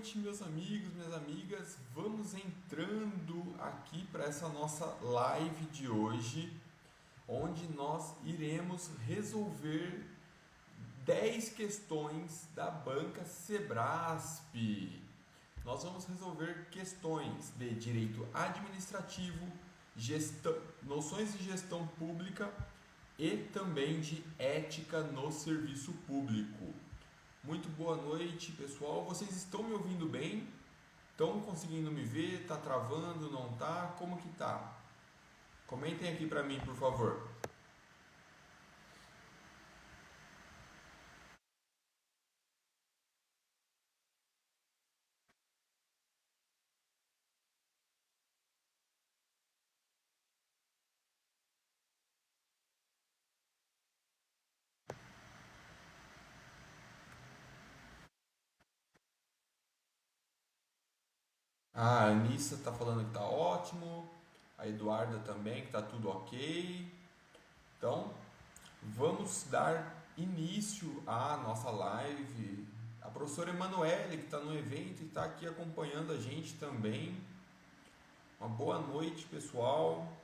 noite, meus amigos, minhas amigas. Vamos entrando aqui para essa nossa live de hoje, onde nós iremos resolver 10 questões da banca Sebrasp. Nós vamos resolver questões de direito administrativo, gestão, noções de gestão pública e também de ética no serviço público. Muito boa noite, pessoal. Vocês estão me ouvindo bem? Estão conseguindo me ver? Tá travando? Não tá? Como que tá? Comentem aqui para mim, por favor. A Anissa tá falando que tá ótimo. A Eduarda também, que tá tudo ok. Então, vamos dar início à nossa live. A professora Emanuele, que está no evento e está aqui acompanhando a gente também. Uma boa noite, pessoal.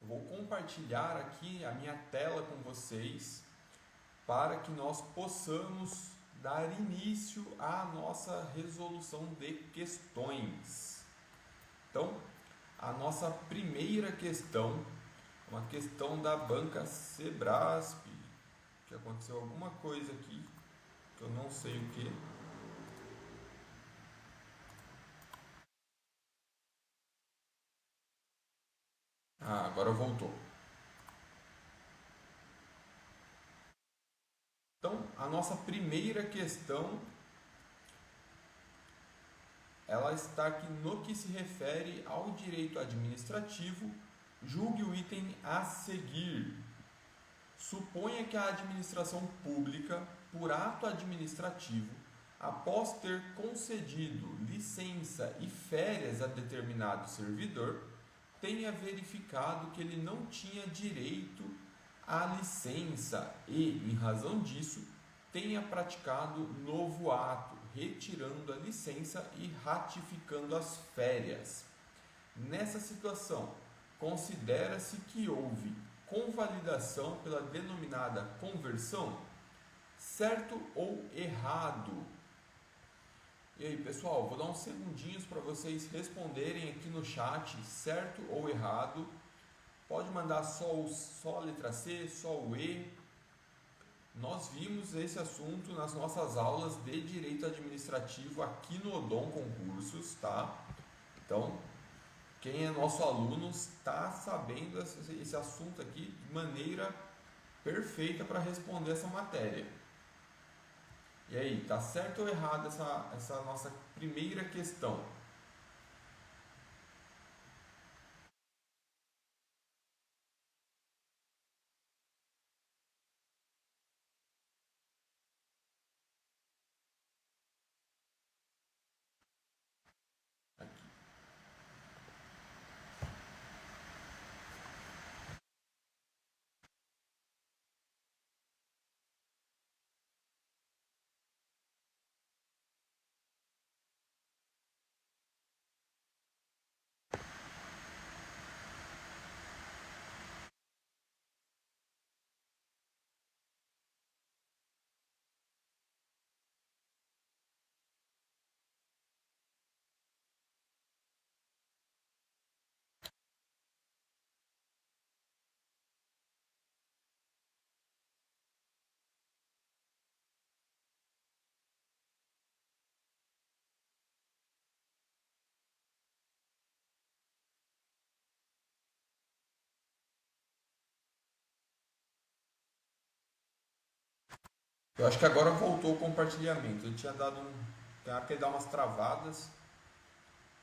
Eu vou compartilhar aqui a minha tela com vocês para que nós possamos dar início à nossa resolução de questões. Então, a nossa primeira questão, uma questão da banca Sebrasp, que aconteceu alguma coisa aqui, que eu não sei o que. Agora voltou. Então, a nossa primeira questão, ela está aqui no que se refere ao direito administrativo. Julgue o item a seguir. Suponha que a administração pública, por ato administrativo, após ter concedido licença e férias a determinado servidor, tenha verificado que ele não tinha direito à licença e, em razão disso, tenha praticado novo ato, retirando a licença e ratificando as férias. Nessa situação, considera-se que houve convalidação pela denominada conversão, certo ou errado? E aí, pessoal, vou dar uns segundinhos para vocês responderem aqui no chat, certo ou errado. Pode mandar só a letra C, só o E. Nós vimos esse assunto nas nossas aulas de Direito Administrativo aqui no Odon Concursos, tá? Então, quem é nosso aluno está sabendo esse assunto aqui de maneira perfeita para responder essa matéria. E aí, tá certo ou errado essa nossa primeira questão? Aqui. Eu acho que agora voltou o compartilhamento. Eu tinha dado que dar umas travadas.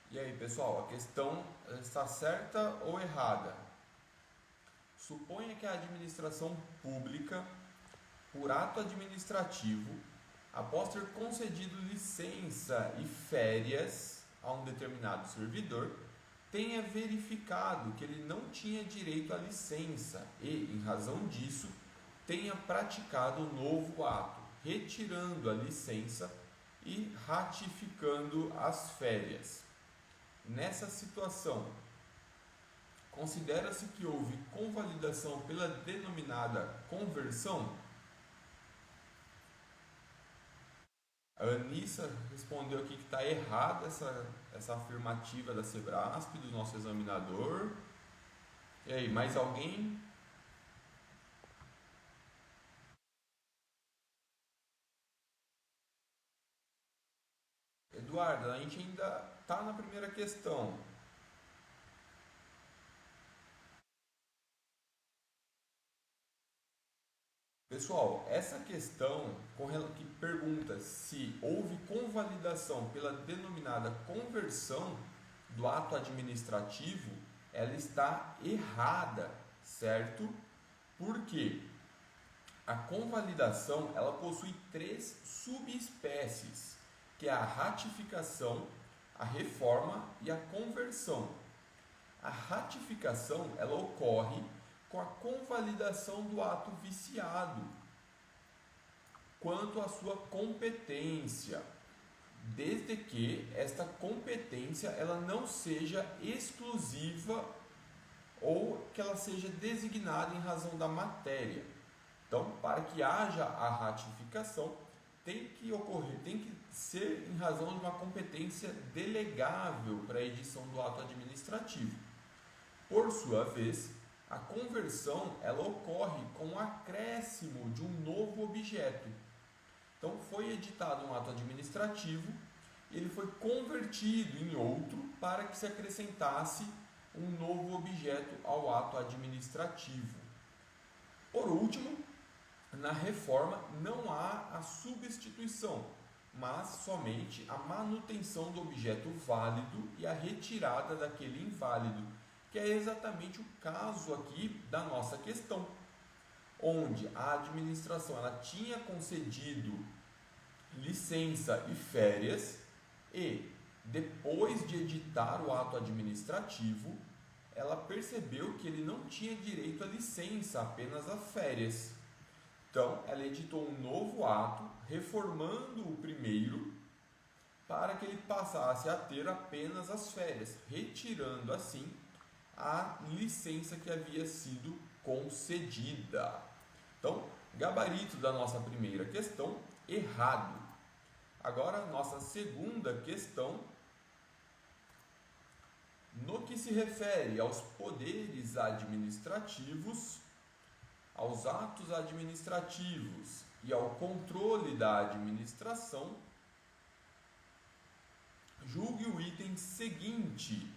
E aí, pessoal, a questão está certa ou errada? Suponha que a administração pública, por ato administrativo, após ter concedido licença e férias a um determinado servidor, tenha verificado que ele não tinha direito à licença e, em razão disso, tenha praticado um novo ato, retirando a licença e ratificando as férias. Nessa situação, considera-se que houve convalidação pela denominada conversão? A Anissa respondeu aqui que está errada essa afirmativa da Sebrasp, do nosso examinador. E aí, mais alguém? Eduardo, a gente ainda está na primeira questão. Pessoal, essa questão que pergunta se houve convalidação pela denominada conversão do ato administrativo, ela está errada, certo? Porque a convalidação ela possui 3 subespécies, que é a ratificação, a reforma e a conversão. A ratificação ela ocorre com a convalidação do ato viciado quanto à sua competência, desde que esta competência ela não seja exclusiva ou que ela seja designada em razão da matéria. Então, para que haja a ratificação, tem que ser em razão de uma competência delegável para a edição do ato administrativo. Por sua vez, a conversão ela ocorre com o acréscimo de um novo objeto. Então, foi editado um ato administrativo, ele foi convertido em outro para que se acrescentasse um novo objeto ao ato administrativo. Por último, na reforma não há a substituição, mas somente a manutenção do objeto válido e a retirada daquele inválido, que é exatamente o caso aqui da nossa questão, onde a administração ela tinha concedido licença e férias e, depois de editar o ato administrativo, ela percebeu que ele não tinha direito à licença, apenas a férias. Então, ela editou um novo ato, reformando o primeiro, para que ele passasse a ter apenas as férias, retirando assim a licença que havia sido concedida. Então, gabarito da nossa primeira questão, errado. Agora, nossa segunda questão, no que se refere aos poderes administrativos, aos atos administrativos e ao controle da administração, julgue o item seguinte.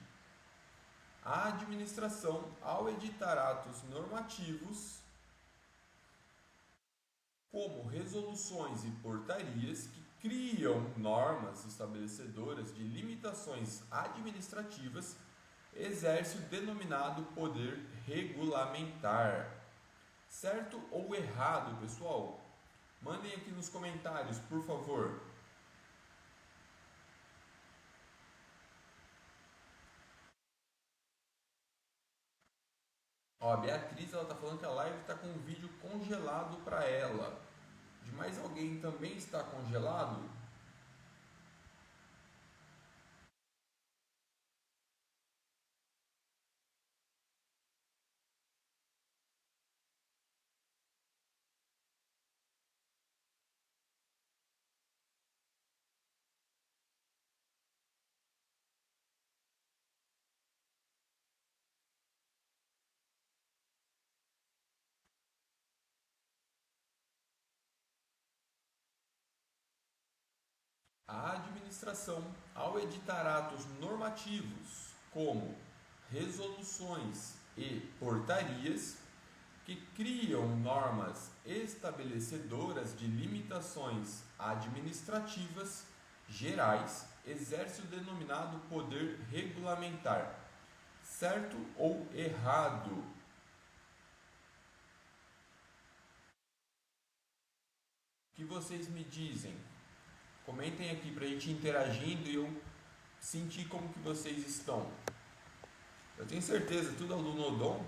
A administração, ao editar atos normativos, como resoluções e portarias que criam normas estabelecedoras de limitações administrativas, exerce o denominado poder regulamentar. Certo ou errado, pessoal? Mandem aqui nos comentários, por favor. Ó, a Beatriz está falando que a live está com um vídeo congelado para ela. De mais alguém também está congelado? A administração, ao editar atos normativos, como resoluções e portarias, que criam normas estabelecedoras de limitações administrativas gerais, exerce o denominado poder regulamentar. Certo ou errado? O que vocês me dizem? Comentem aqui para a gente interagindo e eu sentir como que vocês estão. Eu tenho certeza, tudo aluno Odon.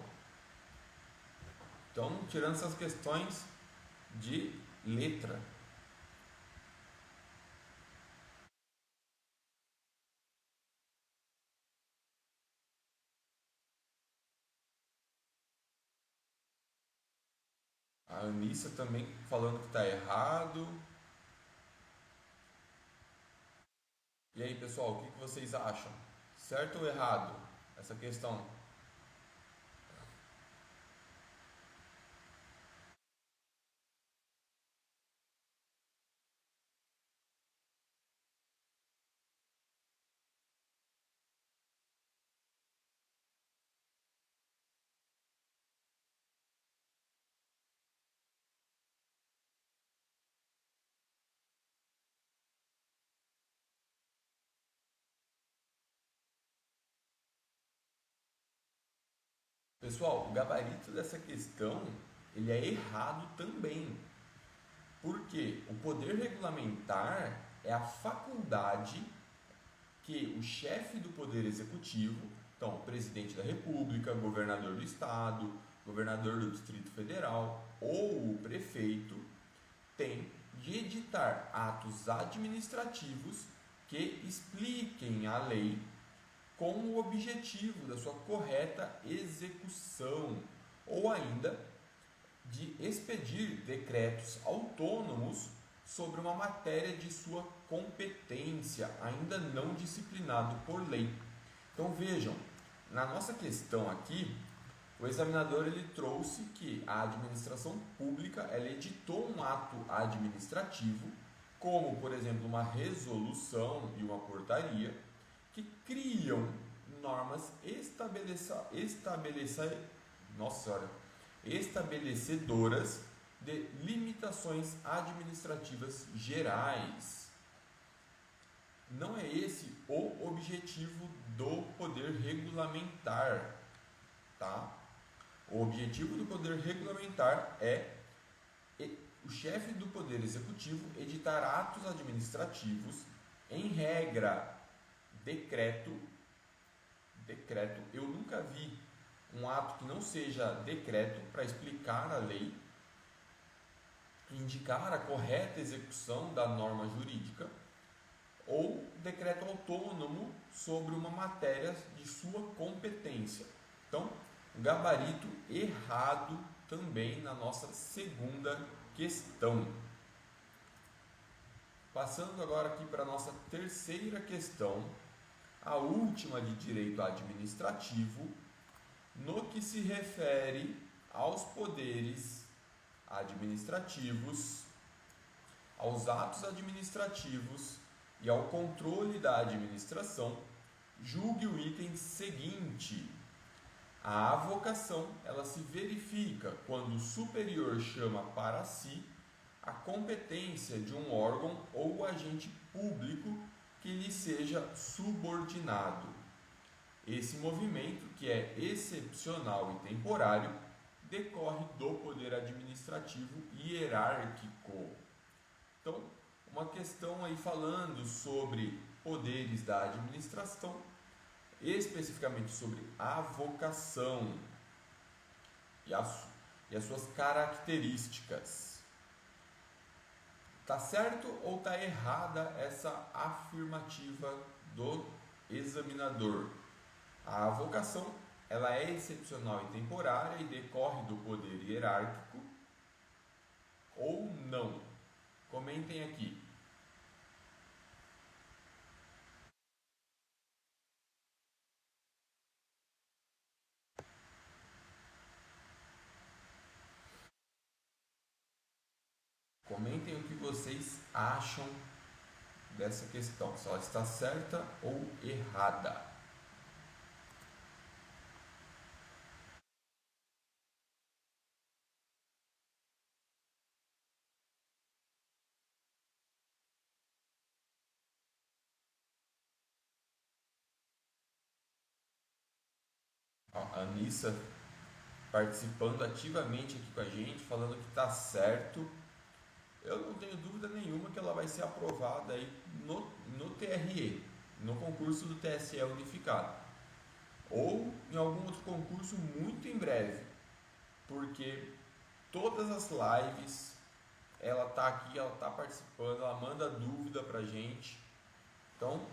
Então, tirando essas questões de letra. Anícia também falando que está errado. E aí, pessoal, o que vocês acham? Certo ou errado essa questão? Pessoal, o gabarito dessa questão ele é errado também. Porque o poder regulamentar é a faculdade que o chefe do poder executivo, então o presidente da república, governador do estado, governador do Distrito Federal ou o prefeito, tem de editar atos administrativos que expliquem a lei com o objetivo da sua correta execução, ou ainda de expedir decretos autônomos sobre uma matéria de sua competência, ainda não disciplinado por lei. Então vejam, na nossa questão aqui, o examinador ele trouxe que a administração pública ela editou um ato administrativo, como por exemplo uma resolução e uma portaria, que criam normas estabelecedoras de limitações administrativas gerais. Não é esse o objetivo do poder regulamentar, tá? O objetivo do poder regulamentar é o chefe do poder executivo editar atos administrativos, em regra, decreto. Eu nunca vi um ato que não seja decreto para explicar a lei, indicar a correta execução da norma jurídica, ou decreto autônomo sobre uma matéria de sua competência. Então, gabarito errado também na nossa segunda questão. Passando agora aqui para a nossa terceira questão, a última de direito administrativo, no que se refere aos poderes administrativos, aos atos administrativos e ao controle da administração, julgue o item seguinte. A avocação ela se verifica quando o superior chama para si a competência de um órgão ou agente público que lhe seja subordinado. Esse movimento, que é excepcional e temporário, decorre do poder administrativo hierárquico. Então, uma questão aí falando sobre poderes da administração, especificamente sobre a avocação e as suas características. Tá certo ou tá errada essa afirmativa do examinador? A avocação ela é excepcional e temporária e decorre do poder hierárquico ou não? Comentem aqui. Comentem o que vocês acham dessa questão, se ela está certa ou errada. A Anissa participando ativamente aqui com a gente, falando que está certo. Eu não tenho dúvida nenhuma que ela vai ser aprovada aí no TRE, no concurso do TSE unificado, ou em algum outro concurso muito em breve, porque todas as lives ela está aqui, ela está participando, ela manda dúvida pra gente. Então,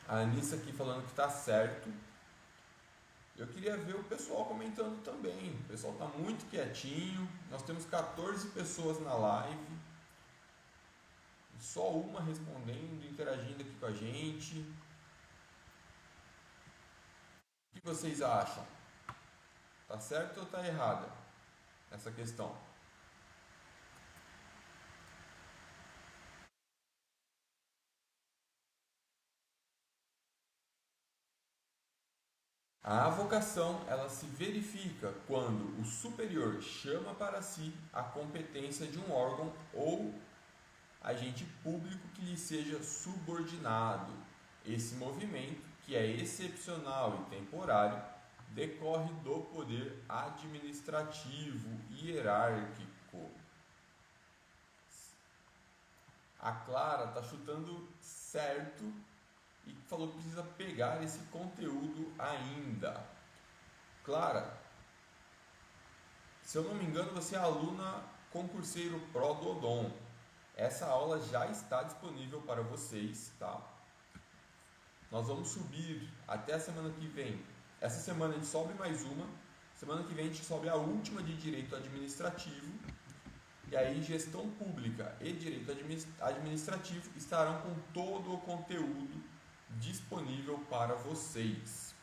a Anissa aqui falando que está certo. Eu queria ver o pessoal comentando também. O pessoal está muito quietinho. Nós temos 14 pessoas na live. Só uma respondendo, interagindo aqui com a gente. O que vocês acham? Tá certo ou tá errada essa questão? A avocação, ela se verifica quando o superior chama para si a competência de um órgão ou agente público que lhe seja subordinado. Esse movimento, que é excepcional e temporário, decorre do poder administrativo hierárquico. A Clara está chutando certo e falou que precisa pegar esse conteúdo ainda. Clara, se eu não me engano, você é aluna concurseiro Pro do Odon. Essa aula já está disponível para vocês, tá? Nós vamos subir até a semana que vem. Essa semana a gente sobe mais uma. Semana que vem a gente sobe a última de direito administrativo. E aí gestão pública e direito administrativo estarão com todo o conteúdo disponível para vocês.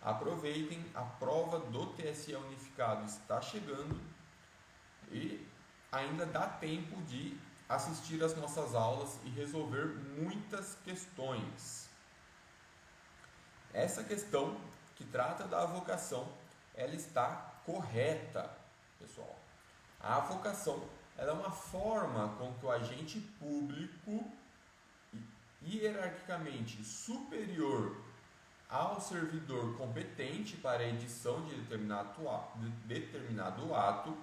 Aproveitem, a prova do TSE unificado está chegando e ainda dá tempo de assistir às nossas aulas e resolver muitas questões. Essa questão que trata da avocação, ela está correta, pessoal. A avocação, ela é uma forma com que o agente público, hierarquicamente superior ao servidor competente para a edição de determinado ato,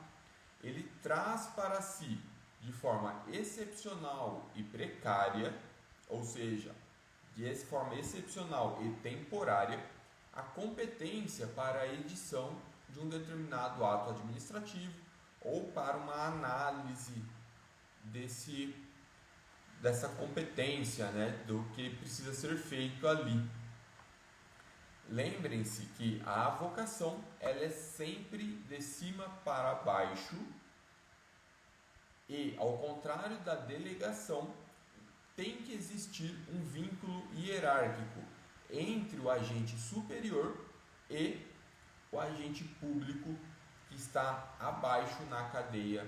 ele traz para si, de forma excepcional e precária, ou seja, de forma excepcional e temporária, a competência para a edição de um determinado ato administrativo ou para uma análise dessa competência, né, do que precisa ser feito ali. Lembrem-se que a avocação, ela é sempre de cima para baixo e, ao contrário da delegação, tem que existir um vínculo hierárquico entre o agente superior e o agente público que está abaixo na cadeia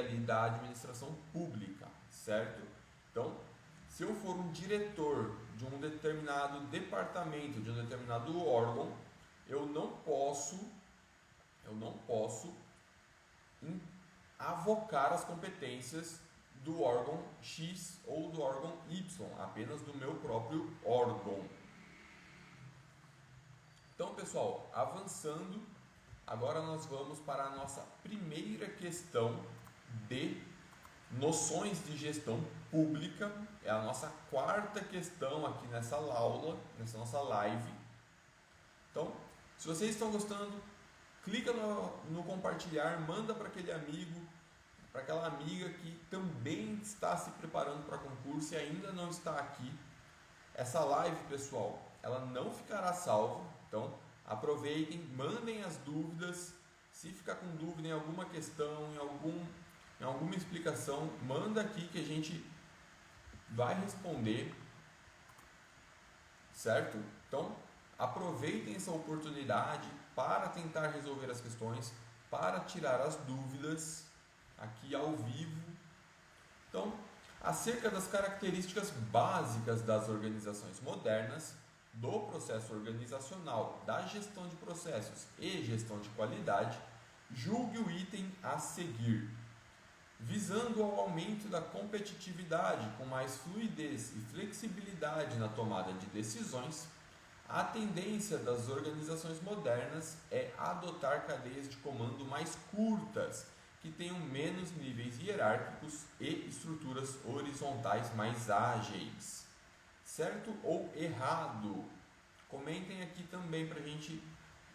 ali da administração pública, certo? Então, se eu for um diretor de um determinado departamento, de um determinado órgão, eu não posso avocar as competências do órgão X ou do órgão Y, apenas do meu próprio órgão. Então, pessoal, avançando, agora nós vamos para a nossa primeira questão de noções de gestão pública. É a nossa quarta questão aqui nessa aula, nessa nossa live. Então, se vocês estão gostando, clica no compartilhar, manda para aquele amigo, para aquela amiga que também está se preparando para concurso e ainda não está aqui. Essa live, pessoal, ela não ficará salva, então aproveitem, mandem as dúvidas. Se ficar com dúvida em alguma questão, em alguma explicação, manda aqui que a gente vai responder, certo? Então, aproveitem essa oportunidade para tentar resolver as questões, para tirar as dúvidas aqui ao vivo. Então, acerca das características básicas das organizações modernas, do processo organizacional, da gestão de processos e gestão de qualidade, julgue o item a seguir. Visando ao aumento da competitividade com mais fluidez e flexibilidade na tomada de decisões, a tendência das organizações modernas é adotar cadeias de comando mais curtas, que tenham menos níveis hierárquicos e estruturas horizontais mais ágeis. Certo ou errado? Comentem aqui também para a gente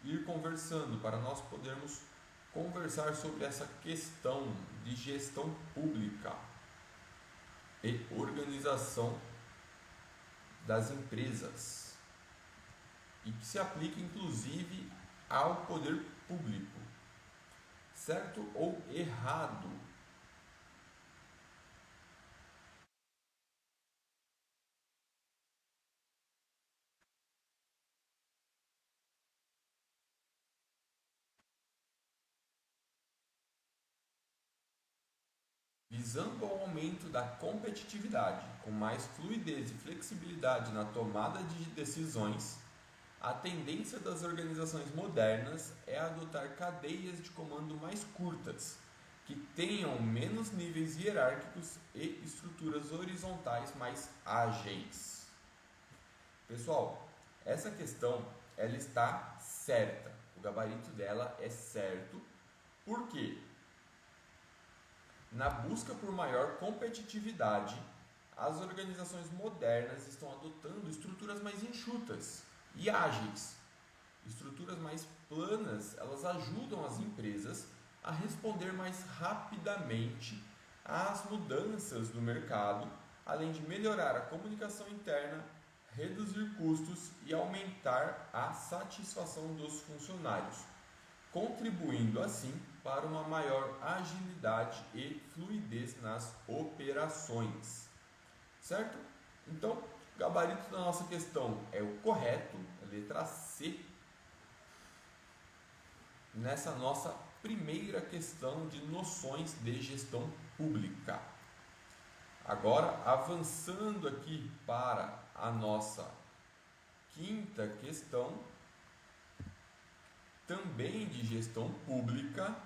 ir conversando, para nós podermos conversar sobre essa questão de gestão pública e organização das empresas. e que se aplica inclusive ao poder público. Certo ou errado? Visando ao aumento da competitividade, com mais fluidez e flexibilidade na tomada de decisões, a tendência das organizações modernas é adotar cadeias de comando mais curtas, que tenham menos níveis hierárquicos e estruturas horizontais mais ágeis. Pessoal, essa questão ela está certa. O gabarito dela é certo. Por quê? Na busca por maior competitividade, as organizações modernas estão adotando estruturas mais enxutas e ágeis. Estruturas mais planas, elas ajudam as empresas a responder mais rapidamente às mudanças do mercado, além de melhorar a comunicação interna, reduzir custos e aumentar a satisfação dos funcionários, contribuindo assim para uma maior agilidade e fluidez nas operações. Certo? Então, o gabarito da nossa questão é o correto, a letra C, nessa nossa primeira questão de noções de gestão pública. Agora, avançando aqui para a nossa quinta questão, também de gestão pública,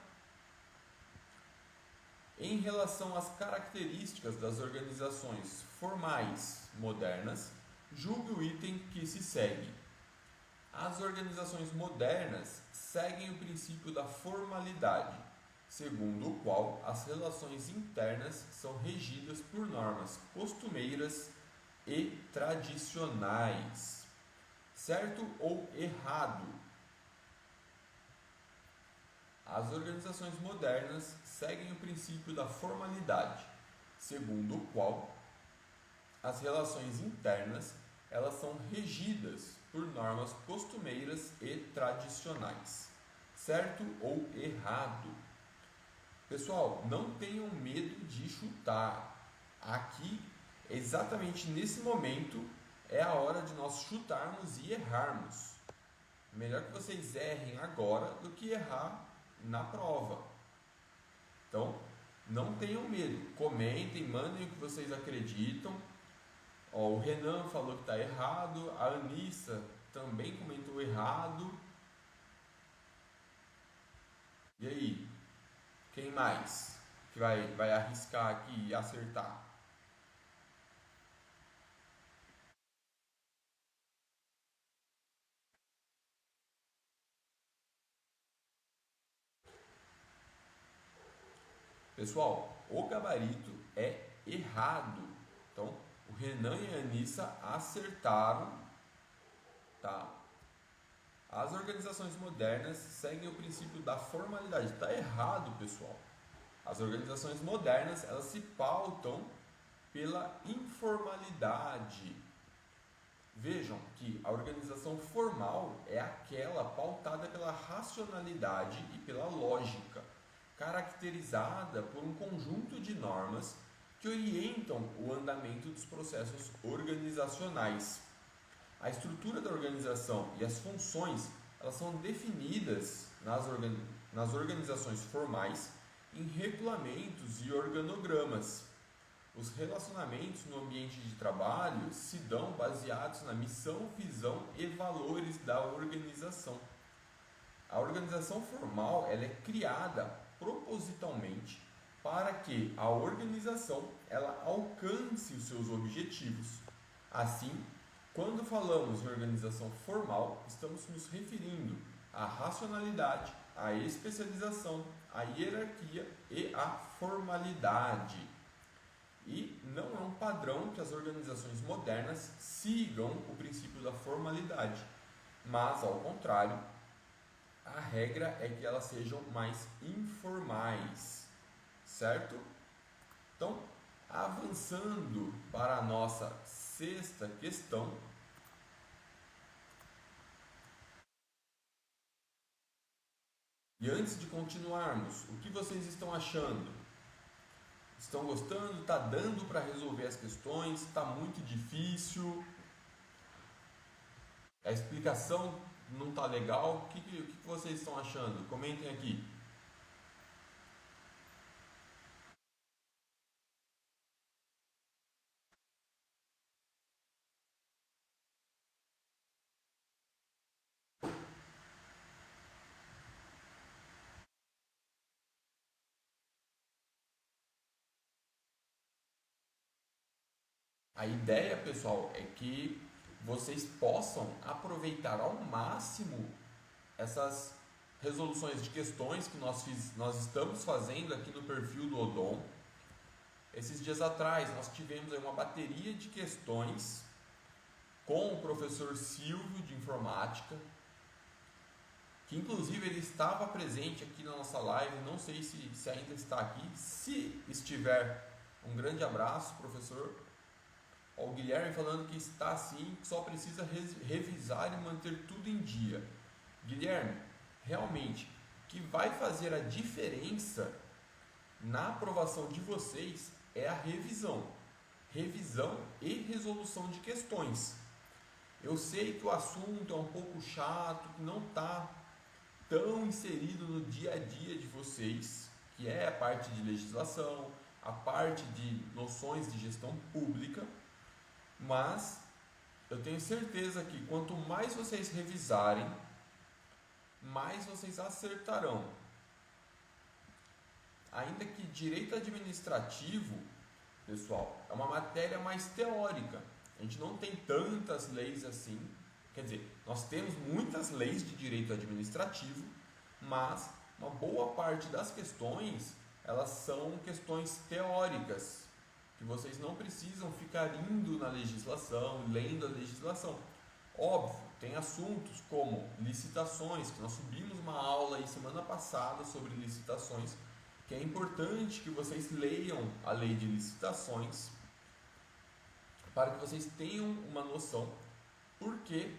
em relação às características das organizações formais modernas, julgue o item que se segue. As organizações modernas seguem o princípio da formalidade, segundo o qual as relações internas são regidas por normas costumeiras e tradicionais. Certo ou errado? As organizações modernas seguem o princípio da formalidade, segundo o qual as relações internas elas são regidas por normas costumeiras e tradicionais. Certo ou errado? Pessoal, não tenham medo de chutar. Aqui, exatamente nesse momento, é a hora de nós chutarmos e errarmos. Melhor que vocês errem agora do que errar na prova. Então, não tenham medo. Comentem, mandem o que vocês acreditam. O Renan falou que está errado. A Anissa também comentou errado. E aí? Quem mais que vai arriscar aqui e acertar? Pessoal, o gabarito é errado. Então, o Renan e a Anissa acertaram, tá? As organizações modernas seguem o princípio da formalidade. Está errado, pessoal. As organizações modernas, elas se pautam pela informalidade. Vejam que a organização formal é aquela pautada pela racionalidade e pela lógica, caracterizada por um conjunto de normas que orientam o andamento dos processos organizacionais. A estrutura da organização e as funções elas são definidas nas organizações formais em regulamentos e organogramas. Os relacionamentos no ambiente de trabalho se dão baseados na missão, visão e valores da organização. A organização formal ela é criada propositalmente para que a organização ela alcance os seus objetivos. Assim, quando falamos em organização formal, estamos nos referindo à racionalidade, à especialização, à hierarquia e à formalidade. E não é um padrão que as organizações modernas sigam o princípio da formalidade, mas, ao contrário, a regra é que elas sejam mais informais, certo? Então, avançando para a nossa sexta questão, E antes de continuarmos, o que vocês estão achando? Estão gostando? Está dando para resolver as questões? Está muito difícil? A explicação não está legal? O que vocês estão achando? Comentem aqui. A ideia, pessoal, é que vocês possam aproveitar ao máximo essas resoluções de questões que nós estamos fazendo aqui no perfil do Odon. Esses dias atrás nós tivemos aí uma bateria de questões com o professor Silvio de Informática, que inclusive ele estava presente aqui na nossa live, não sei se ainda está aqui. Se estiver, um grande abraço, professor. O Guilherme falando que está sim, que só precisa revisar e manter tudo em dia. Guilherme, realmente, o que vai fazer a diferença na aprovação de vocês é a revisão. Revisão e resolução de questões. Eu sei que o assunto é um pouco chato, que não está tão inserido no dia a dia de vocês, que é a parte de legislação, a parte de noções de gestão pública, mas eu tenho certeza que quanto mais vocês revisarem, mais vocês acertarão. Ainda que direito administrativo, pessoal, é uma matéria mais teórica. A gente não tem tantas leis assim. Quer dizer, nós temos muitas leis de direito administrativo, mas uma boa parte das questões, elas são questões teóricas, que vocês não precisam ficar indo na legislação, lendo a legislação. Óbvio, tem assuntos como licitações, que nós subimos uma aula aí semana passada sobre licitações, que é importante que vocês leiam a lei de licitações para que vocês tenham uma noção, porque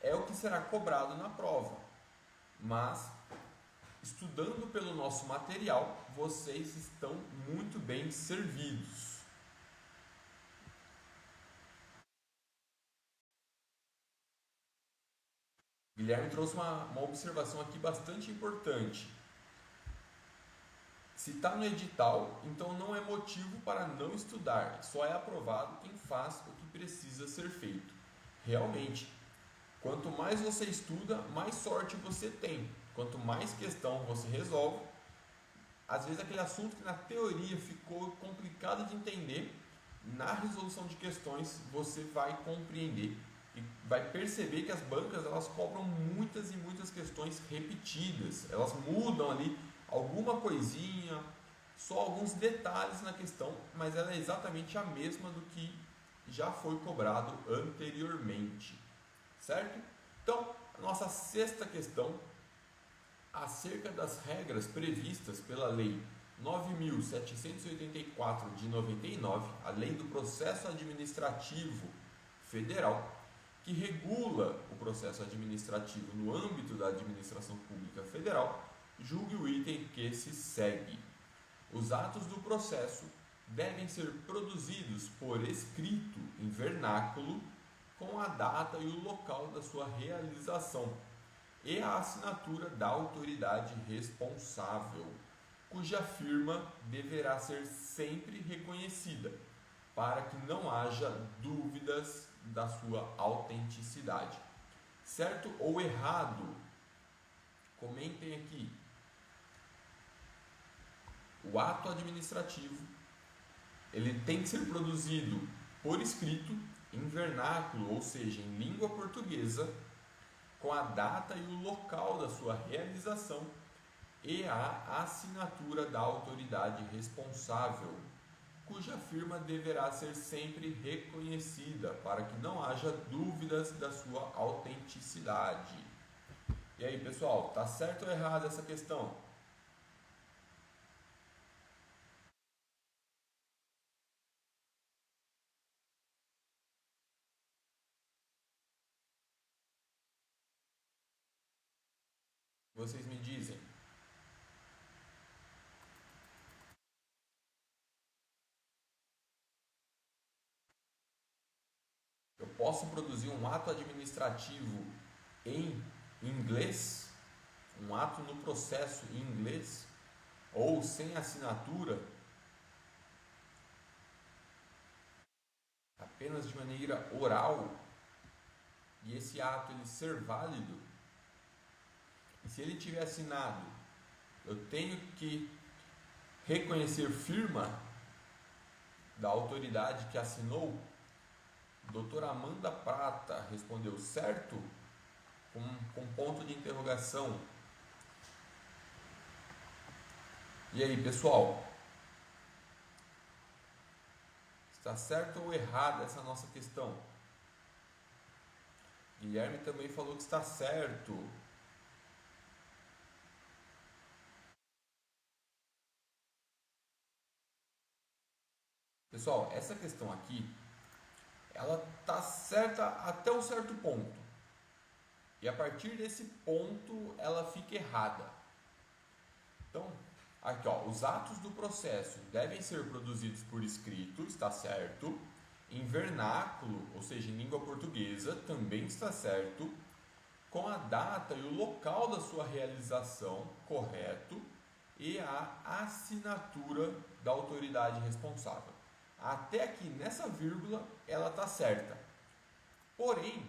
é o que será cobrado na prova. Mas, estudando pelo nosso material, vocês estão muito bem servidos. Guilherme trouxe uma observação aqui bastante importante. Se está no edital, então não é motivo para não estudar, só é aprovado quem faz o que precisa ser feito. Realmente, quanto mais você estuda, mais sorte você tem. Quanto mais questão você resolve, às vezes aquele assunto que na teoria ficou complicado de entender, na resolução de questões você vai compreender e vai perceber que as bancas elas cobram muitas e muitas questões repetidas. Elas mudam ali alguma coisinha, só alguns detalhes na questão, mas ela é exatamente a mesma do que já foi cobrado anteriormente, certo? Então, a nossa sexta questão, acerca das regras previstas pela Lei 9.784 de 99, a Lei do Processo Administrativo Federal, que regula o processo administrativo no âmbito da administração pública federal, julgue o item que se segue. Os atos do processo devem ser produzidos por escrito em vernáculo com a data e o local da sua realização e a assinatura da autoridade responsável, cuja firma deverá ser sempre reconhecida, para que não haja dúvidas da sua autenticidade. Certo ou errado? Comentem aqui. O ato administrativo, ele tem que ser produzido por escrito, em vernáculo, ou seja, em língua portuguesa, com a data e o local da sua realização e a assinatura da autoridade responsável, cuja firma deverá ser sempre reconhecida, para que não haja dúvidas da sua autenticidade. E aí, pessoal, tá certo ou errado essa questão? Vocês me dizem. posso produzir um ato administrativo em inglês, um ato no processo em inglês, ou sem assinatura, apenas de maneira oral, e esse ato ele ser válido, e se ele tiver assinado, eu tenho que reconhecer firma da autoridade que assinou. Doutora Amanda Prata respondeu certo, com ponto de interrogação. E aí, pessoal? Está certo ou errada essa nossa questão? Guilherme também falou que está certo. Pessoal, essa questão aqui, ela está certa até um certo ponto. E a partir desse ponto, ela fica errada. Então, aqui ó, os atos do processo devem ser produzidos por escrito, está certo. Em vernáculo, ou seja, em língua portuguesa, também está certo. Com a data e o local da sua realização, correto. E a assinatura da autoridade responsável. Até aqui, nessa vírgula, ela está certa. Porém,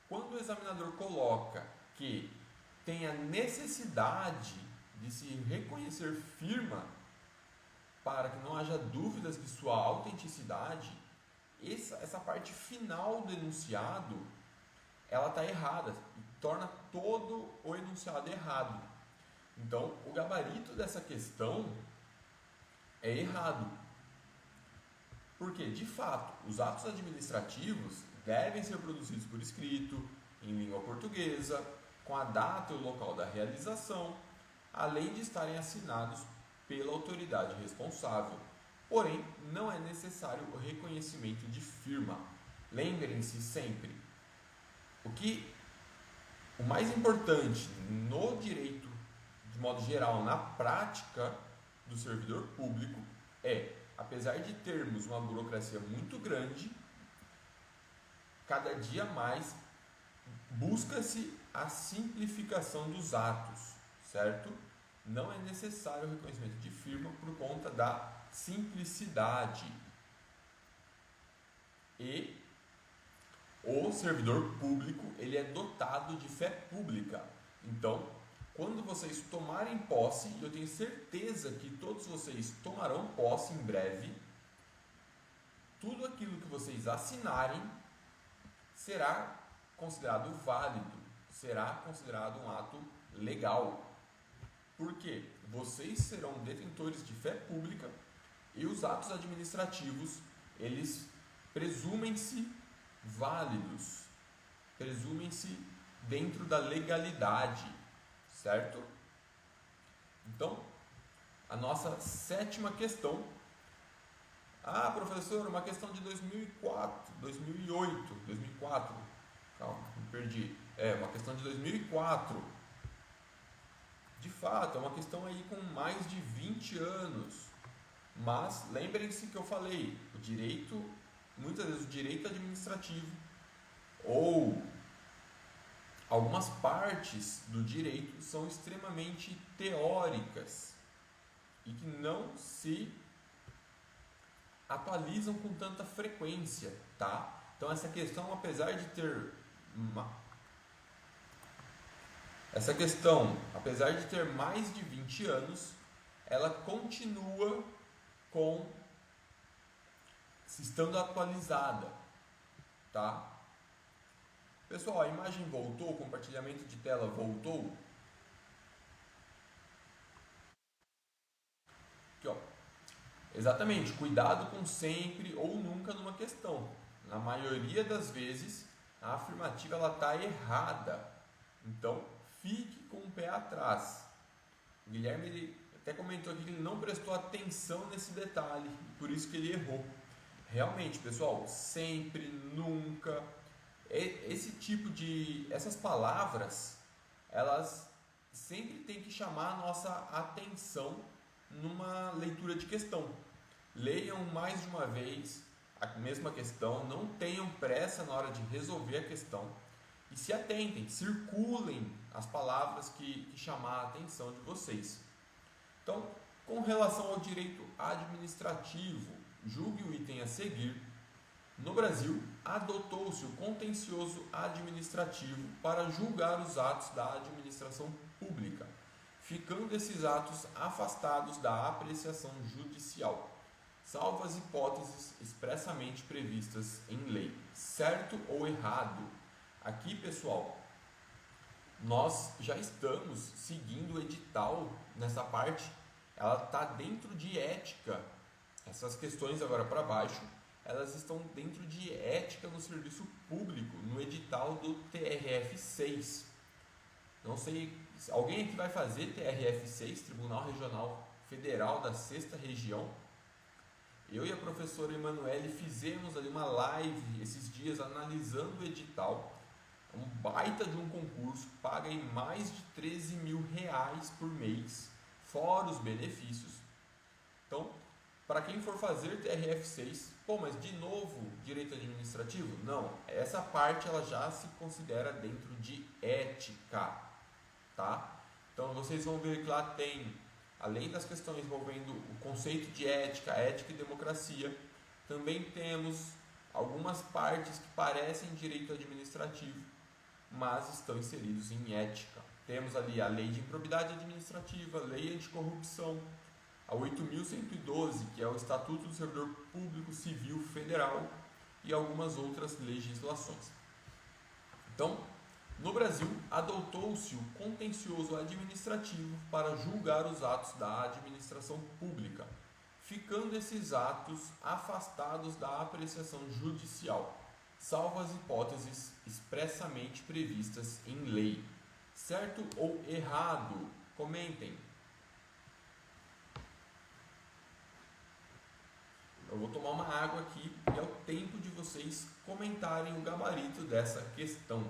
quando o examinador coloca que tem a necessidade de se reconhecer firma para que não haja dúvidas de sua autenticidade, essa parte final do enunciado, ela está errada e torna todo o enunciado errado. Então, o gabarito dessa questão é errado. Porque, de fato, os atos administrativos devem ser produzidos por escrito, em língua portuguesa, com a data e o local da realização, além de estarem assinados pela autoridade responsável. Porém, não é necessário o reconhecimento de firma. Lembrem-se sempre, o mais importante no direito, de modo geral, na prática do servidor público é, apesar de termos uma burocracia muito grande, cada dia mais busca-se a simplificação dos atos, certo? Não é necessário o reconhecimento de firma por conta da simplicidade. E o servidor público, ele é dotado de fé pública. Então, quando vocês tomarem posse, e eu tenho certeza que todos vocês tomarão posse em breve, tudo aquilo que vocês assinarem será considerado válido, será considerado um ato legal. Porque vocês serão detentores de fé pública e os atos administrativos, eles presumem-se válidos, presumem-se dentro da legalidade, certo? Então, a nossa sétima questão. Ah, professor, uma questão de 2004, 2008, 2004. Calma, me perdi. É, uma questão de 2004. De fato, é uma questão aí com mais de 20 anos. Mas lembrem-se que eu falei, o direito, muitas vezes o direito administrativo ou algumas partes do direito são extremamente teóricas e que não se atualizam com tanta frequência, tá? Então essa questão, apesar de ter mais de 20 anos, ela continua estando atualizada, tá? Pessoal, a imagem voltou, o compartilhamento de tela voltou. Aqui, ó. Exatamente, cuidado com sempre ou nunca numa questão. Na maioria das vezes, a afirmativa está errada. Então, fique com o pé atrás. O Guilherme ele até comentou aqui que ele não prestou atenção nesse detalhe, por isso que ele errou. Realmente, pessoal, sempre, nunca, essas palavras, elas sempre têm que chamar a nossa atenção numa leitura de questão. Leiam mais de uma vez, a mesma questão, não tenham pressa na hora de resolver a questão e se atentem, circulem as palavras que chamar a atenção de vocês. Então, com relação ao direito administrativo, julgue o item a seguir. No Brasil, adotou-se o contencioso administrativo para julgar os atos da administração pública, ficando esses atos afastados da apreciação judicial, salvo as hipóteses expressamente previstas em lei. Certo ou errado? Aqui, pessoal, nós já estamos seguindo o edital nessa parte, ela está dentro de ética. Essas questões agora para baixo, elas estão dentro de ética no serviço público, no edital do TRF6. Não sei, alguém aqui vai fazer TRF6, Tribunal Regional Federal da 6ª Região? Eu e a professora Emanuele fizemos ali uma live esses dias analisando o edital. Um baita de um concurso, paga em mais de 13 mil reais por mês, fora os benefícios. Então, para quem for fazer TRF6, mas de novo, direito administrativo? Não, essa parte ela já se considera dentro de ética, tá? Então, vocês vão ver que lá tem, além das questões envolvendo o conceito de ética, ética e democracia, também temos algumas partes que parecem direito administrativo, mas estão inseridos em ética. Temos ali a lei de improbidade administrativa, lei anticorrupção, a 8.112, que é o Estatuto do Servidor Público Civil Federal, e algumas outras legislações. Então, no Brasil, adotou-se o contencioso administrativo para julgar os atos da administração pública, ficando esses atos afastados da apreciação judicial, salvo as hipóteses expressamente previstas em lei. Certo ou errado? Comentem. Eu vou tomar uma água aqui e é o tempo de vocês comentarem o gabarito dessa questão.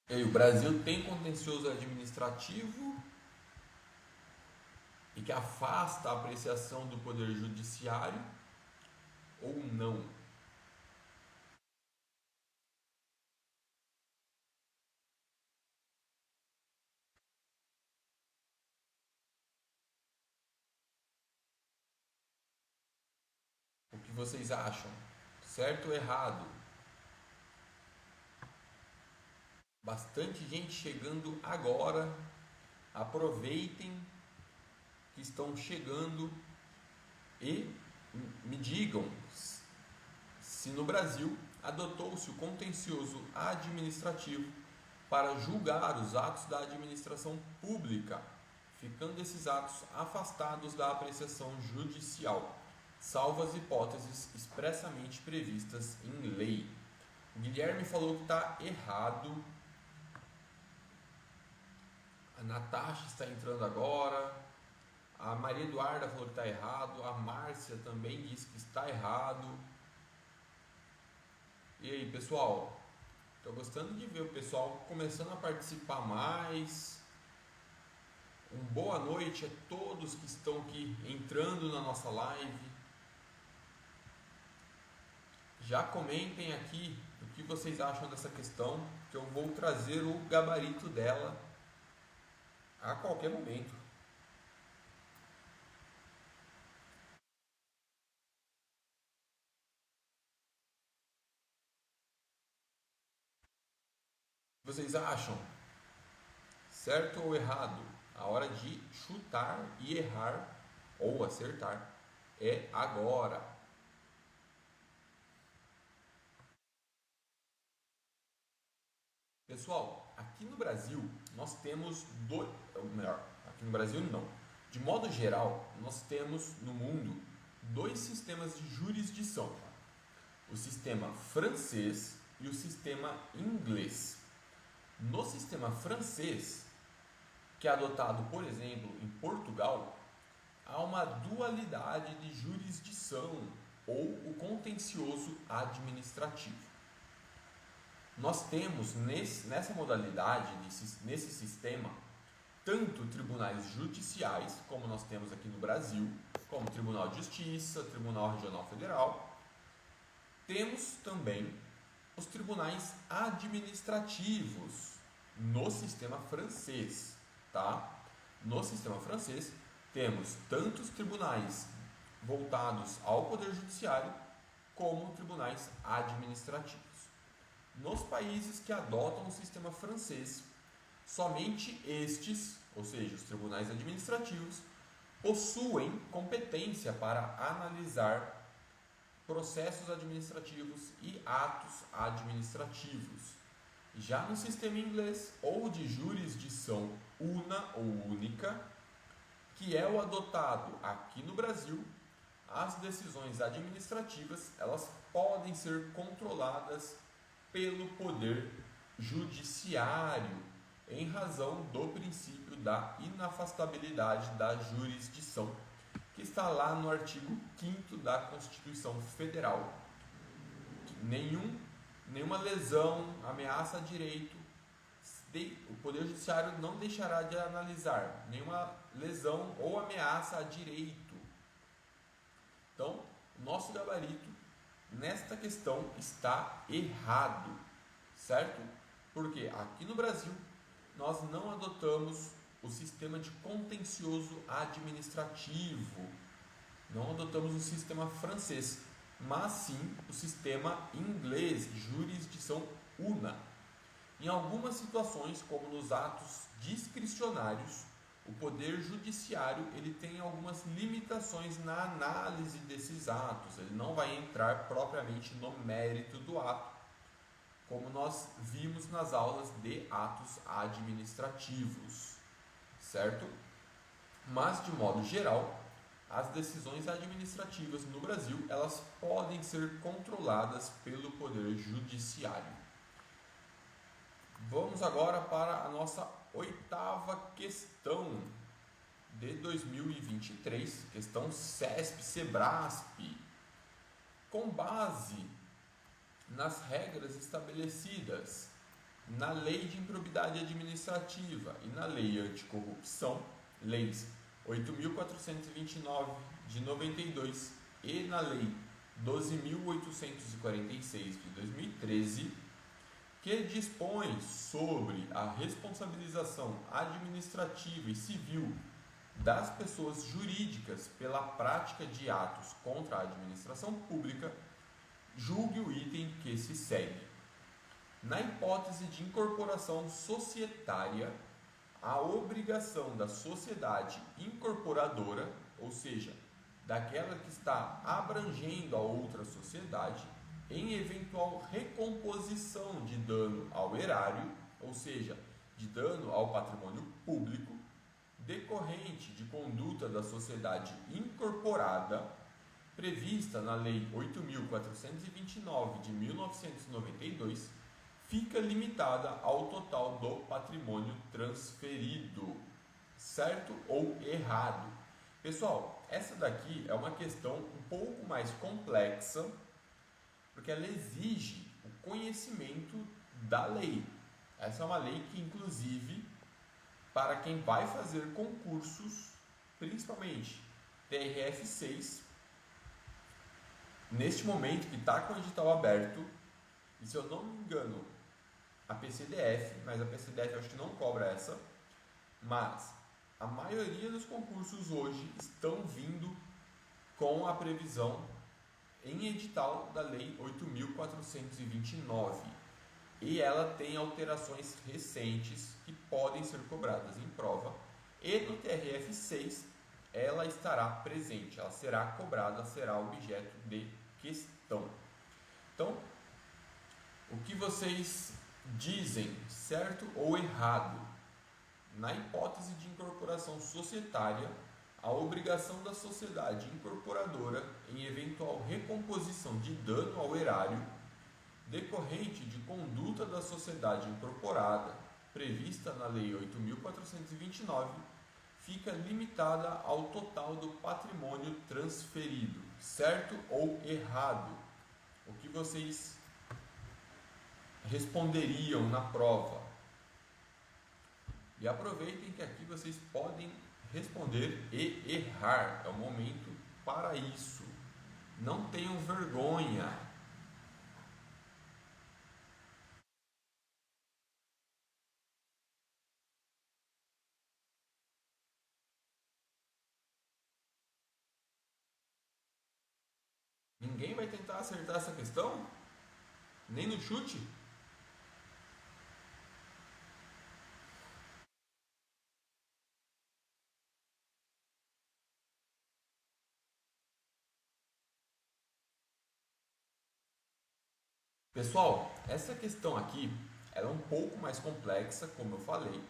E aí, o Brasil tem contencioso administrativo e que afasta a apreciação do Poder Judiciário ou não? O que vocês acham? Certo ou errado? Bastante gente chegando agora. Aproveitem que estão chegando e me digam se no Brasil adotou-se o contencioso administrativo para julgar os atos da administração pública, ficando esses atos afastados da apreciação judicial, salvo as hipóteses expressamente previstas em lei. O Guilherme falou que está errado. A Natasha está entrando agora. A Maria Eduarda falou que está errado. A Márcia também disse que está errado. E aí, pessoal? Estou gostando de ver o pessoal começando a participar mais. Boa noite a todos que estão aqui entrando na nossa live. Já comentem aqui o que vocês acham dessa questão, que eu vou trazer o gabarito dela a qualquer momento. O que vocês acham? Certo ou errado? A hora de chutar e errar ou acertar é agora. Pessoal, aqui no Brasil nós temos dois, melhor, aqui no Brasil não. De modo geral, nós temos no mundo dois sistemas de jurisdição: o sistema francês e o sistema inglês. No sistema francês, que é adotado, por exemplo, em Portugal, há uma dualidade de jurisdição ou o contencioso administrativo. Nós temos nessa modalidade, nesse sistema, tanto tribunais judiciais, como nós temos aqui no Brasil, como Tribunal de Justiça, Tribunal Regional Federal. Temos também os tribunais administrativos no sistema francês, tá? No sistema francês, temos tanto os tribunais voltados ao Poder Judiciário, como tribunais administrativos. Nos países que adotam o sistema francês, somente estes, ou seja, os tribunais administrativos, possuem competência para analisar processos administrativos e atos administrativos. Já no sistema inglês ou de jurisdição una ou única, que é o adotado aqui no Brasil, as decisões administrativas elas podem ser controladas pelo Poder Judiciário, em razão do princípio da inafastabilidade da jurisdição, que está lá no artigo 5º da Constituição Federal. Nenhuma lesão, ameaça a direito, o Poder Judiciário não deixará de analisar nenhuma lesão ou ameaça a direito. Então, nosso gabarito nesta questão está errado, certo? Porque aqui no Brasil nós não adotamos o sistema de contencioso administrativo, não adotamos o sistema francês, mas sim o sistema inglês, jurisdição una. Em algumas situações, como nos atos discricionários, o Poder Judiciário ele tem algumas limitações na análise desses atos, ele não vai entrar propriamente no mérito do ato, como nós vimos nas aulas de atos administrativos, certo? Mas, de modo geral, as decisões administrativas no Brasil, elas podem ser controladas pelo Poder Judiciário. Vamos agora para a nossa 8ª questão de 2023, questão CESP-SEBRASP. Com base nas regras estabelecidas na Lei de Improbidade Administrativa e na Lei Anticorrupção, leis 8.429 de 92 e na Lei 12.846 de 2013, que dispõe sobre a responsabilização administrativa e civil das pessoas jurídicas pela prática de atos contra a administração pública, julgue o item que se segue. Na hipótese de incorporação societária, a obrigação da sociedade incorporadora, ou seja, daquela que está abrangendo a outra sociedade, em eventual recomposição de dano ao erário, ou seja, de dano ao patrimônio público, decorrente de conduta da sociedade incorporada, prevista na Lei 8.429 de 1992, fica limitada ao total do patrimônio transferido. Certo ou errado? Pessoal, essa daqui é uma questão um pouco mais complexa, porque ela exige o conhecimento da lei. Essa é uma lei que, inclusive, para quem vai fazer concursos, principalmente TRF6, neste momento que está com o edital aberto, e se eu não me engano, a PCDF, mas a PCDF eu acho que não cobra essa, mas a maioria dos concursos hoje estão vindo com a previsão em edital da Lei 8.429 e ela tem alterações recentes que podem ser cobradas em prova, e no TRF6 ela estará presente, ela será cobrada, será objeto de questão. Então, o que vocês dizem, certo ou errado? Na hipótese de incorporação societária, a obrigação da sociedade incorporadora em eventual recomposição de dano ao erário decorrente de conduta da sociedade incorporada prevista na Lei 8.429 fica limitada ao total do patrimônio transferido. Certo ou errado? O que vocês responderiam na prova? E aproveitem que aqui vocês podem responder e errar. É o momento para isso. Não tenham vergonha. Ninguém vai tentar acertar essa questão? Nem no chute? Pessoal, essa questão aqui ela é um pouco mais complexa, como eu falei,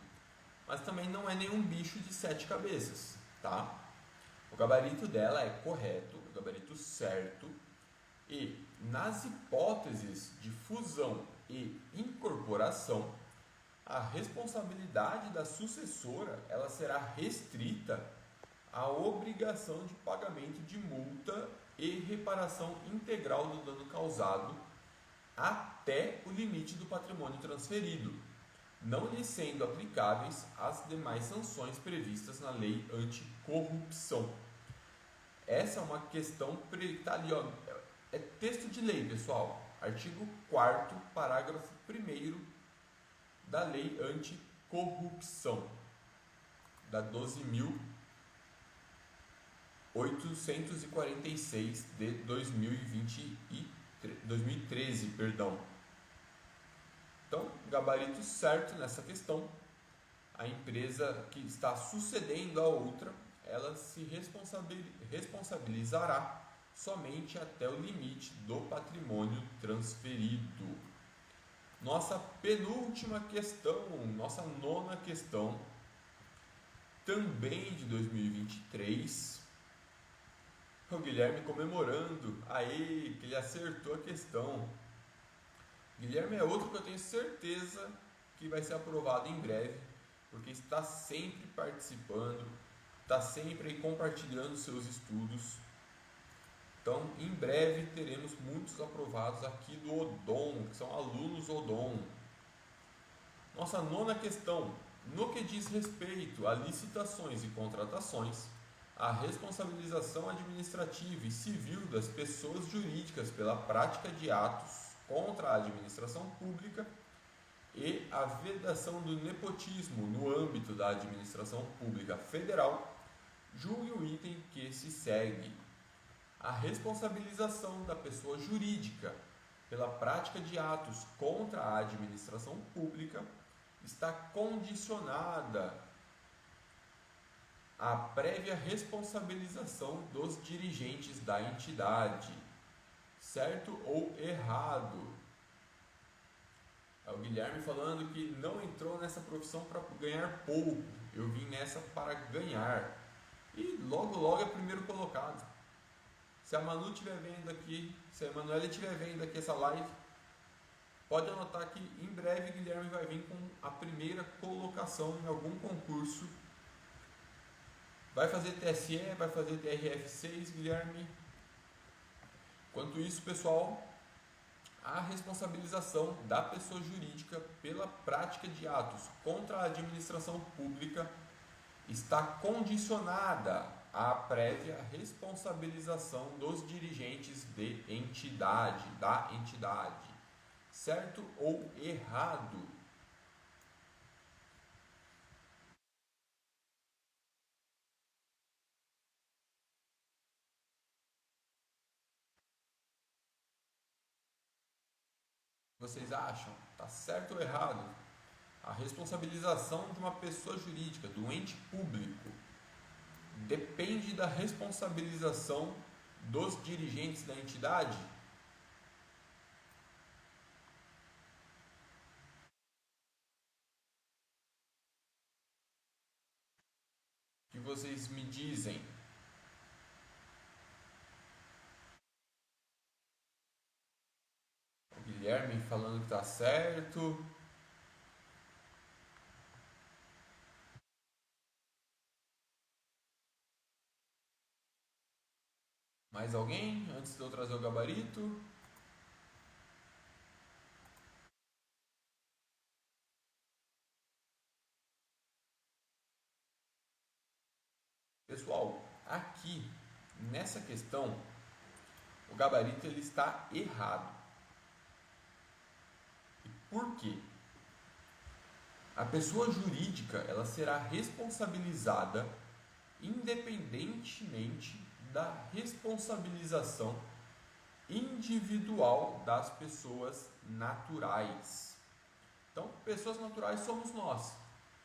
mas também não é nenhum bicho de 7 cabeças, tá? O gabarito dela é correto, o gabarito certo, e nas hipóteses de fusão e incorporação, a responsabilidade da sucessora ela será restrita à obrigação de pagamento de multa e reparação integral do dano causado até o limite do patrimônio transferido, não lhe sendo aplicáveis as demais sanções previstas na lei anticorrupção. Essa é uma questão tá ali, ó, é texto de lei, pessoal. Artigo 4º, parágrafo 1º da lei anticorrupção, da 12.846 de 2013, perdão. Então, gabarito certo nessa questão. A empresa que está sucedendo a outra, ela se responsabilizará somente até o limite do patrimônio transferido. Nossa penúltima questão, nossa nona questão, também de 2023. O Guilherme comemorando, aí que ele acertou a questão. Guilherme é outro que eu tenho certeza que vai ser aprovado em breve, porque está sempre participando, está sempre aí compartilhando seus estudos. Então, em breve teremos muitos aprovados aqui do Odon, que são alunos Odon. Nossa nona questão, no que diz respeito a licitações e contratações, a responsabilização administrativa e civil das pessoas jurídicas pela prática de atos contra a administração pública e a vedação do nepotismo no âmbito da administração pública federal, julgue o item que se segue. A responsabilização da pessoa jurídica pela prática de atos contra a administração pública está condicionada à prévia responsabilização dos dirigentes da entidade. Certo ou errado? É o Guilherme falando que não entrou nessa profissão para ganhar pouco. Eu vim nessa para ganhar. E logo logo é primeiro colocado. Se a Manu estiver vendo aqui, se a Emanuele estiver vendo aqui essa live, pode anotar que em breve Guilherme vai vir com a primeira colocação em algum concurso. Vai fazer TSE, vai fazer TRF6, Guilherme. Enquanto isso, pessoal, a responsabilização da pessoa jurídica pela prática de atos contra a administração pública está condicionada à prévia responsabilização dos dirigentes de entidade, da entidade. Certo ou errado? Vocês acham? Tá certo ou errado? A responsabilização de uma pessoa jurídica, do ente público, depende da responsabilização dos dirigentes da entidade? O que vocês me dizem? O Guilherme falando que tá certo. Mais alguém antes de eu trazer o gabarito? Pessoal, aqui nessa questão, o gabarito ele está errado. E por quê? A pessoa jurídica ela será responsabilizada independentemente da responsabilização individual das pessoas naturais. Então, pessoas naturais somos nós.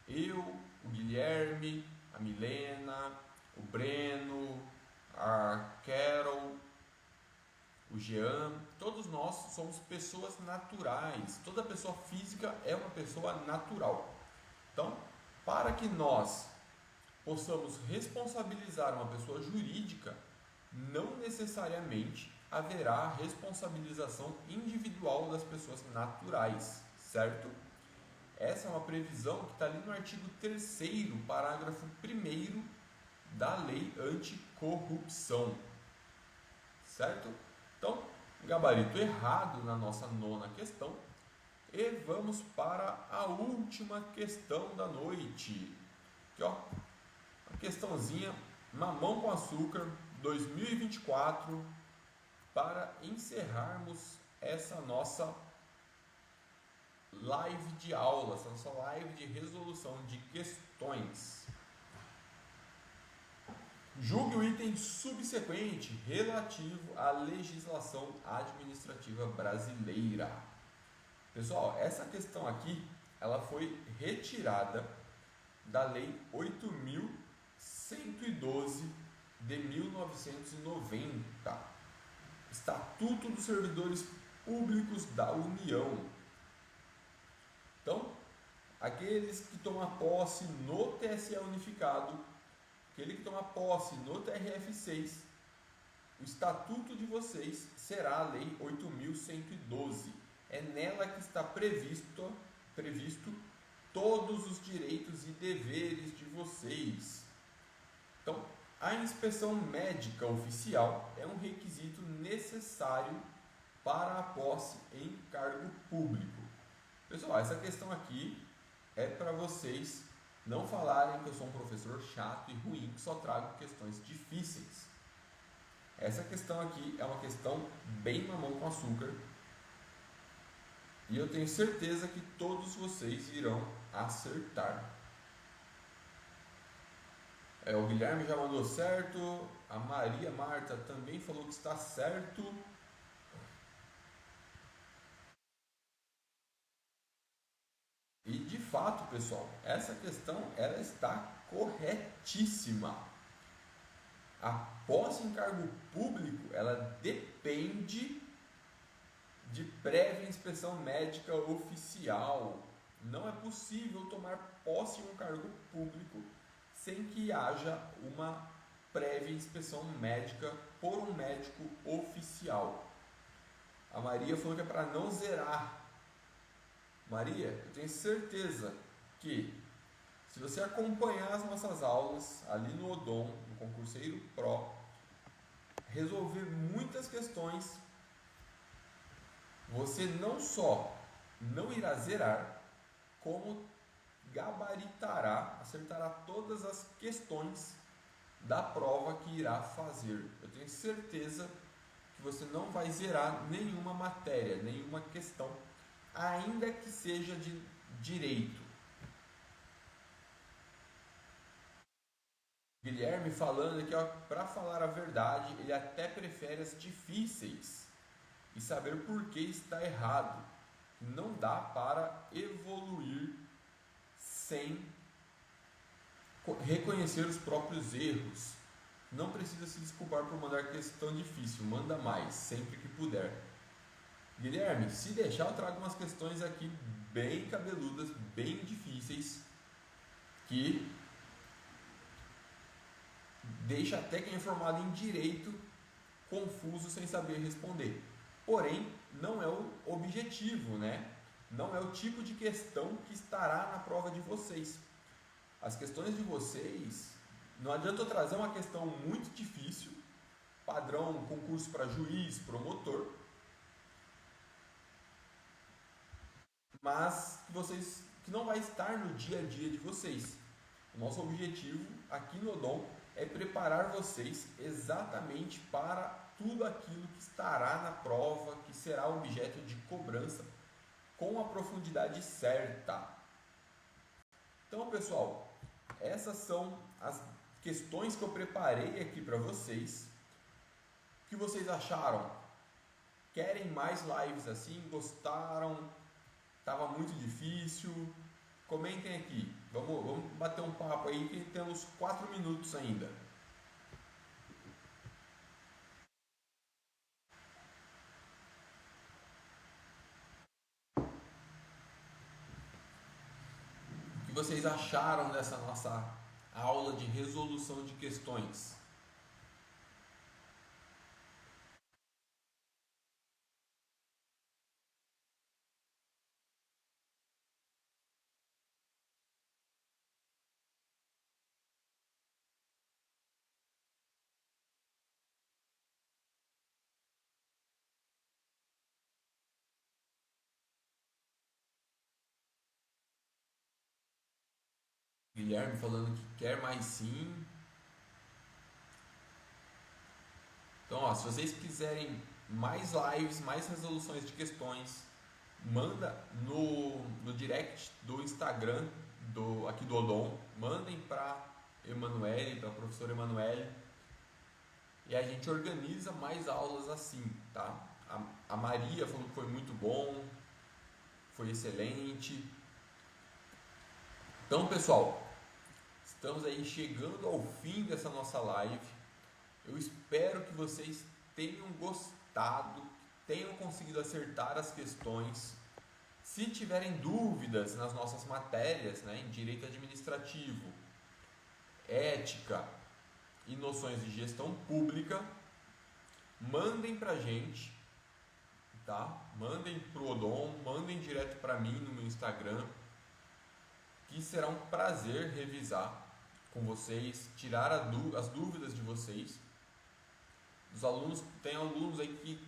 Eu, o Guilherme, a Milena, o Breno, a Carol, o Jean, todos nós somos pessoas naturais. Toda pessoa física é uma pessoa natural. Então, para que nós possamos responsabilizar uma pessoa jurídica, não necessariamente haverá responsabilização individual das pessoas naturais, certo? Essa é uma previsão que está ali no artigo 3º, parágrafo 1º da Lei Anticorrupção, certo? Então, gabarito errado na nossa 9ª questão. E vamos para a última questão da noite. Aqui, ó, uma questãozinha mamão com açúcar 2024 para encerrarmos essa nossa live de aula, essa nossa live de resolução de questões. Julgue o item subsequente relativo à legislação administrativa brasileira. Pessoal, essa questão aqui, ela foi retirada da Lei 8.112 de 1990, Estatuto dos Servidores Públicos da União. Então, aqueles que tomam posse no TSE unificado, aquele que toma posse no TRF6, o estatuto de vocês será a Lei 8.112. É nela que está previsto todos os direitos e deveres de vocês. Então, a inspeção médica oficial é um requisito necessário para a posse em cargo público. Pessoal, essa questão aqui é para vocês não falarem que eu sou um professor chato e ruim, que só trago questões difíceis. Essa questão aqui é uma questão bem mamão com açúcar. E eu tenho certeza que todos vocês irão acertar. O Guilherme já mandou certo. A Maria Marta também falou que está certo. E de fato, pessoal, essa questão ela está corretíssima. A posse em cargo público ela depende de prévia inspeção médica oficial. Não é possível tomar posse em um cargo público sem que haja uma prévia inspeção médica por um médico oficial. A Maria falou que é para não zerar. Maria, eu tenho certeza que se você acompanhar as nossas aulas ali no Odon, no Concurseiro Pro, resolver muitas questões, você não só não irá zerar, como gabaritará, acertará todas as questões da prova que irá fazer. Eu tenho certeza que você não vai zerar nenhuma matéria, nenhuma questão, ainda que seja de direito. Guilherme falando aqui, para falar a verdade, ele até prefere as difíceis e saber por que está errado. Não dá para evoluir sem reconhecer os próprios erros. Não precisa se desculpar por mandar questão difícil, manda mais, sempre que puder. Guilherme, se deixar eu trago umas questões aqui bem cabeludas, bem difíceis, que deixa até quem é formado em direito confuso sem saber responder. Porém, não é o objetivo, né? Não é o tipo de questão que estará na prova de vocês. As questões de vocês, não adianta eu trazer uma questão muito difícil padrão concurso para juiz, promotor, mas que não vai estar no dia a dia de vocês. O nosso objetivo aqui no Odon é preparar vocês exatamente para tudo aquilo que estará na prova, que será objeto de cobrança, com a profundidade certa. Então, pessoal, essas são as questões que eu preparei aqui para vocês. O que vocês acharam? Querem mais lives assim? Gostaram? Estava muito difícil? Comentem aqui. Vamos bater um papo aí que temos 4 minutos ainda. O que vocês acharam dessa nossa aula de resolução de questões? Guilherme falando que quer mais sim. Então, ó, se vocês quiserem mais lives, mais resoluções de questões, manda no direct do Instagram aqui do Odon, mandem para Emanuele, para a professora Emanuele, e a gente organiza mais aulas assim, tá? A Maria falou que foi muito bom, foi excelente. Então, pessoal, estamos aí chegando ao fim dessa nossa live. Eu espero que vocês tenham gostado, tenham conseguido acertar as questões. Se tiverem dúvidas nas nossas matérias, né, em direito administrativo, ética e noções de gestão pública, mandem para a gente, tá? Mandem para o Odon, mandem direto para mim no meu Instagram, que será um prazer revisar com vocês, tirar as dúvidas de vocês. Os alunos, tem alunos aí que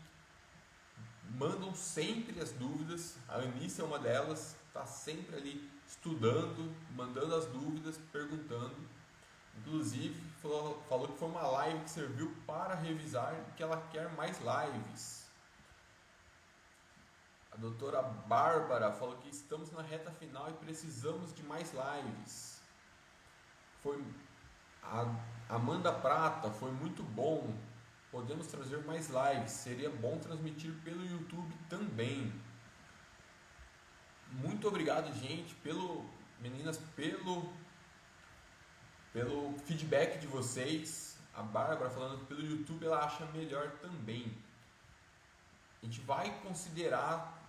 mandam sempre as dúvidas. A Anice é uma delas, está sempre ali estudando, mandando as dúvidas, perguntando. Inclusive falou que foi uma live que serviu para revisar e que ela quer mais lives. A doutora Bárbara falou que estamos na reta final e precisamos de mais lives. Foi a Amanda Prata, foi muito bom. Podemos trazer mais lives. Seria bom transmitir pelo YouTube também. Muito obrigado, gente, meninas, pelo feedback de vocês. A Bárbara falando que pelo YouTube ela acha melhor também. A gente vai considerar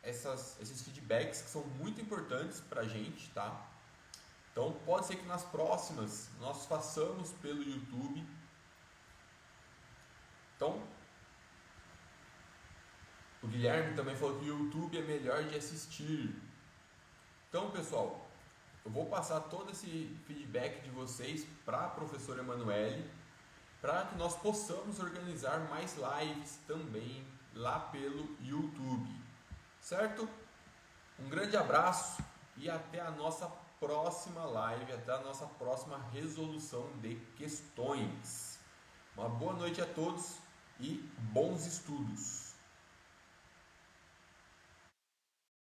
esses feedbacks que são muito importantes para a gente, tá? Então pode ser que nas próximas nós façamos pelo YouTube. Então, o Guilherme também falou que o YouTube é melhor de assistir. Então, pessoal, eu vou passar todo esse feedback de vocês para a professora Emanuele, para que nós possamos organizar mais lives também lá pelo YouTube. Certo? Um grande abraço e até a nossa próxima live, até a nossa próxima resolução de questões. Uma boa noite a todos e bons estudos!